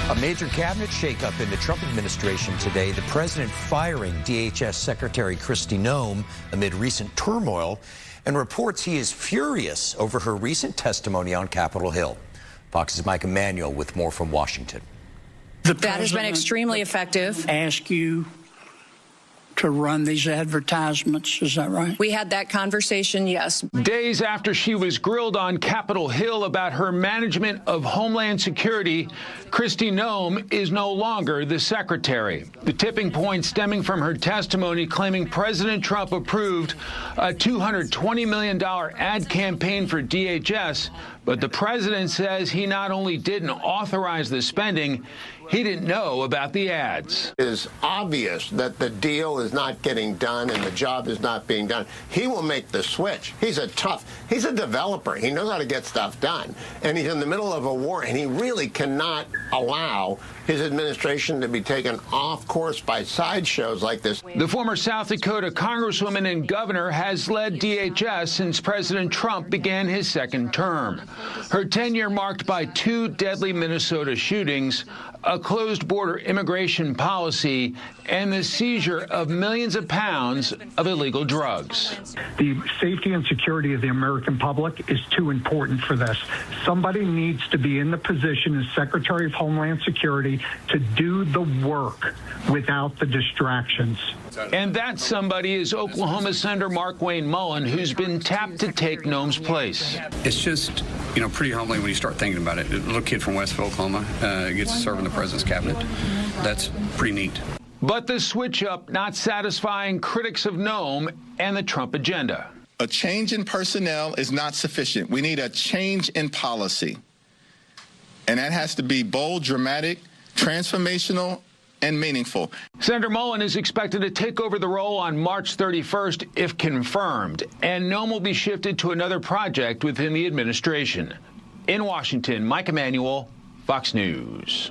A major cabinet shakeup in the Trump administration today. The president firing DHS Secretary Kristi Noem amid recent turmoil, and reports he is furious over her recent testimony on Capitol Hill. Fox's Mike Emanuel with more from Washington. That has been extremely effective. Ask you to run these advertisements, is that right? We had that conversation, yes. Days after she was grilled on Capitol Hill about her management of Homeland Security, Kristi Noem is no longer the secretary. The tipping point stemming from her testimony claiming President Trump approved a $220 million ad campaign for DHS, but the president says he not only didn't authorize the spending, he didn't know about the ads. It is obvious that the deal is not getting done and the job is not being done. He will make the switch. He's a developer. He knows how to get stuff done. And he's in the middle of a war, and he really cannot allow his administration to be taken off course by sideshows like this. The former South Dakota congresswoman and governor has led DHS since President Trump began his second term. Her tenure marked by 2 deadly Minnesota shootings, a closed border immigration policy, and the seizure of millions of pounds of illegal drugs. The safety and security of the American public is too important for this. Somebody needs to be in the position as Secretary of Homeland Security to do the work without the distractions. And that somebody is Oklahoma Senator Markwayne Mullin, who's been tapped to take Noem's place. It's just, pretty humbling when you start thinking about it. A little kid from Westville, Oklahoma, gets to serve in the president's cabinet. That's pretty neat. But the switch-up not satisfying critics of Noem and the Trump agenda. A change in personnel is not sufficient. We need a change in policy. And that has to be bold, dramatic, transformational, and meaningful. Senator Mullin is expected to take over the role on March 31st if confirmed, and Noem will be shifted to another project within the administration. In Washington, Mike Emanuel, Fox News.